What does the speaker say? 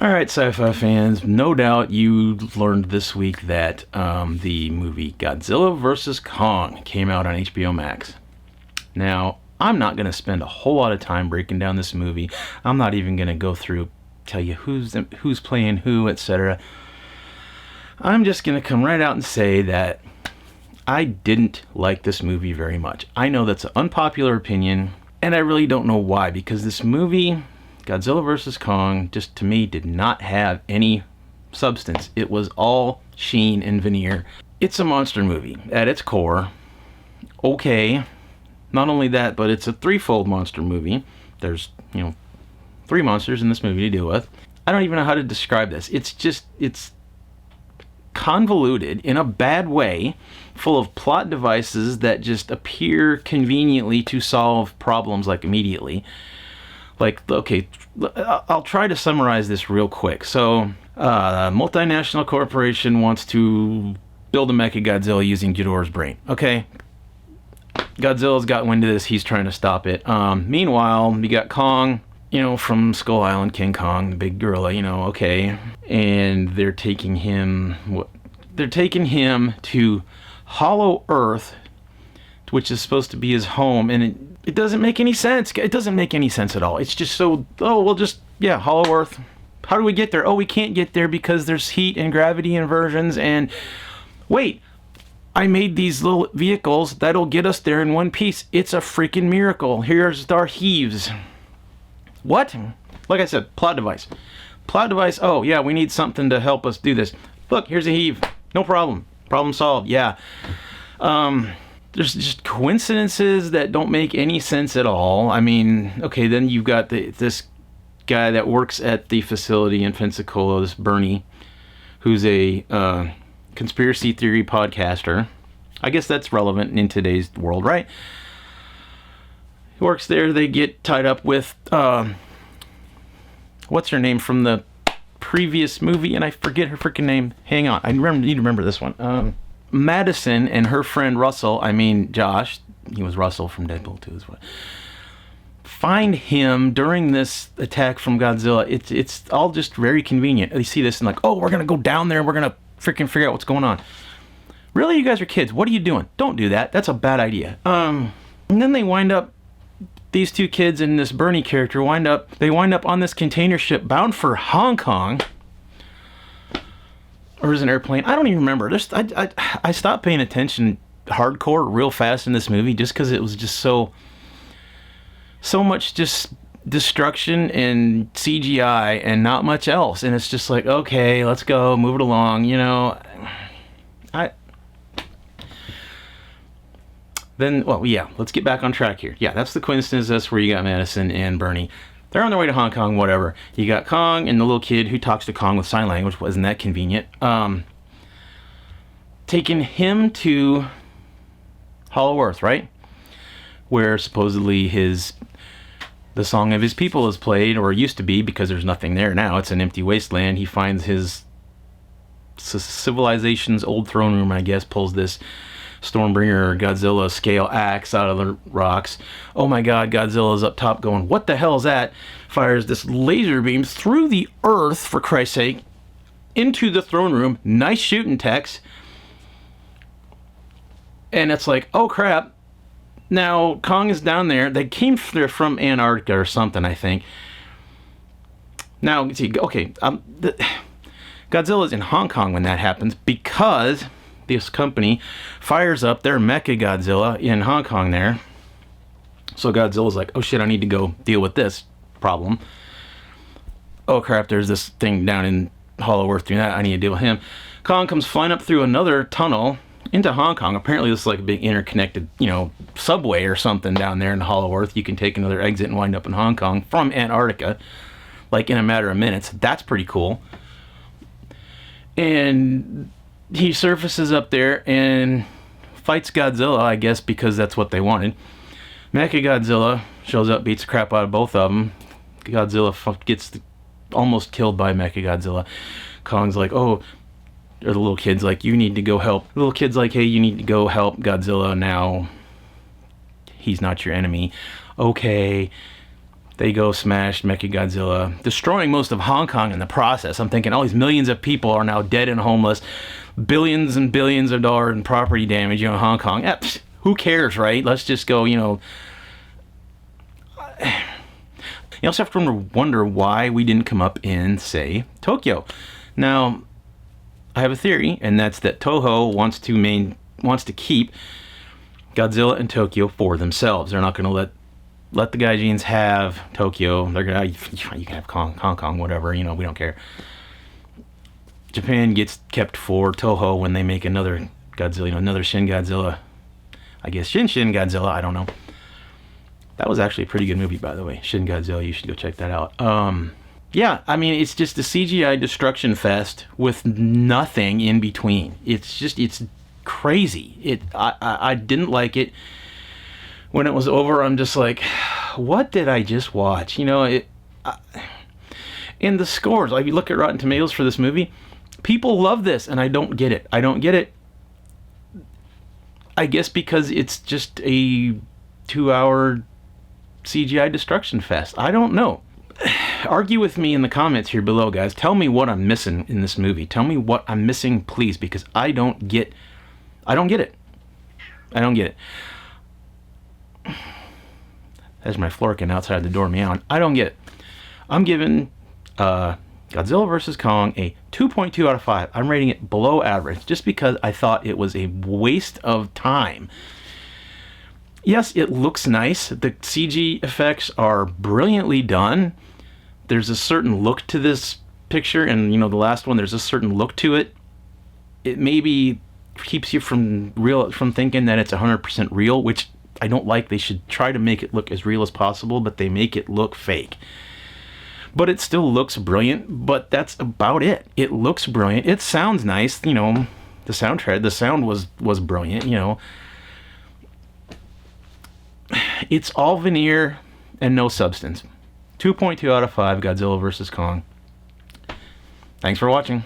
All right, sci-fi fans, no doubt you learned this week that the movie Godzilla vs. Kong came out on HBO Max. Now, I'm not going to spend a whole lot of time breaking down this movie. I'm not even going to go through, tell you who's playing who, etc. I'm just going to come right out and say that I didn't like this movie very much. I know that's an unpopular opinion, and I really don't know why, because this movie, Godzilla vs. Kong, just to me did not have any substance. It was all sheen and veneer. It's a monster movie at its core. Okay, not only that, but it's a threefold monster movie. There's, three monsters in this movie to deal with. I don't even know how to describe this. It's convoluted in a bad way, full of plot devices that just appear conveniently to solve problems like immediately. Like, okay, I'll try to summarize this real quick. So, a multinational corporation wants to build a Mechagodzilla using Ghidorah's brain. Okay, Godzilla's got wind of this. He's trying to stop it. Meanwhile, we got Kong, from Skull Island, King Kong, the big gorilla, okay. And they're taking him to Hollow Earth, which is supposed to be his home, and it doesn't make any sense. It doesn't make any sense at all. It's just so, Hollow Earth. How do we get there? Oh, we can't get there because there's heat and gravity inversions, and wait, I made these little vehicles that'll get us there in one piece. It's a freaking miracle. Here's our heaves. What? Like I said, plot device. Plot device, oh yeah, we need something to help us do this. Look, here's a heave. No problem. Problem solved, yeah. There's just coincidences that don't make any sense at all. I mean, okay, then you've got this guy that works at the facility in Pensacola, this Bernie, who's a conspiracy theory podcaster. I guess that's relevant in today's world, right? He works there. They get tied up with what's her name from the previous movie, and I forget her freaking name. Hang on, I need to remember this one. Madison and her friend Josh, he was Russell from Deadpool 2 as well, find him during this attack from Godzilla. It's all just very convenient. They see this and like, oh, we're gonna go down there and we're gonna freaking figure out what's going on. Really, you guys are kids. What are you doing? Don't do that. That's a bad idea. And then they wind up, these two kids and this Bernie character wind up on this container ship bound for Hong Kong. Or is it an airplane? I don't even remember. I stopped paying attention hardcore real fast in this movie just because it was just so much just destruction and CGI and not much else. And it's just like, okay, let's go, move it along, let's get back on track here. Yeah, that's the coincidence. That's where you got Madison and Bernie. They're on their way to Hong Kong, whatever. You got Kong and the little kid who talks to Kong with sign language. Wasn't that convenient? Taking him to Hollow Earth, right? Where supposedly the song of his people is played, or used to be, because there's nothing there now. It's an empty wasteland. He finds his civilization's old throne room, I guess, pulls this Stormbringer Godzilla scale axe out of the rocks. Oh my god, Godzilla's up top going, what the hell is that? Fires this laser beam through the earth, for Christ's sake, into the throne room. Nice shooting, Tex. And it's like, oh crap. Now, Kong is down there. They came there from Antarctica or something, I think. Now, see, okay, Godzilla's in Hong Kong when that happens because this company fires up their Mechagodzilla in Hong Kong there. So Godzilla's like, oh shit, I need to go deal with this problem. Oh crap, there's this thing down in Hollow Earth doing that. I need to deal with him. Kong comes flying up through another tunnel into Hong Kong. Apparently this is like a big interconnected, subway or something down there in Hollow Earth. You can take another exit and wind up in Hong Kong from Antarctica, like in a matter of minutes. That's pretty cool. And he surfaces up there and fights Godzilla, I guess, because that's what they wanted. Mechagodzilla shows up, beats the crap out of both of them. Godzilla gets almost killed by Mechagodzilla. Kong's like, oh, or the little kid's like, you need to go help. The little kid's like, hey, you need to go help Godzilla now. He's not your enemy. Okay. They go smash Mechagodzilla, destroying most of Hong Kong in the process. I'm thinking all these millions of people are now dead and homeless, billions and billions of dollars in property damage, in Hong Kong. Who cares, right? Let's just go, You also have to wonder why we didn't come up in, say, Tokyo. Now, I have a theory, and that's that Toho wants to keep Godzilla and Tokyo for themselves. They're not going to let the Gaijins have Tokyo. They're gonna, you can have Hong Kong, whatever. We don't care. Japan gets kept for Toho when they make another Godzilla, another Shin Godzilla. I guess Shin Godzilla. I don't know. That was actually a pretty good movie, by the way. Shin Godzilla. You should go check that out. Yeah, I mean, it's just a CGI destruction fest with nothing in between. It's crazy. I didn't like it. When it was over, I'm just like, what did I just watch? In the scores, like you look at Rotten Tomatoes for this movie, people love this, and I don't get it. I guess because it's just a 2-hour CGI destruction fest. I don't know. Argue with me in the comments here below, guys. Tell me what I'm missing in this movie. Tell me what I'm missing, please, because I don't get it. I don't get it. There's my Florkin outside the door meowing. I don't get it. I'm giving Godzilla vs. Kong a 2.2 out of 5. I'm rating it below average just because I thought it was a waste of time. Yes, it looks nice. The CG effects are brilliantly done. There's a certain look to this picture, and the last one, there's a certain look to it. It maybe keeps you from thinking that it's 100% real, which I don't like. They should try to make it look as real as possible, but they make it look fake. But it still looks brilliant, but that's about it. It looks brilliant. It sounds nice, the soundtrack, the sound was brilliant, It's all veneer and no substance. 2.2 out of 5, Godzilla vs. Kong. Thanks for watching.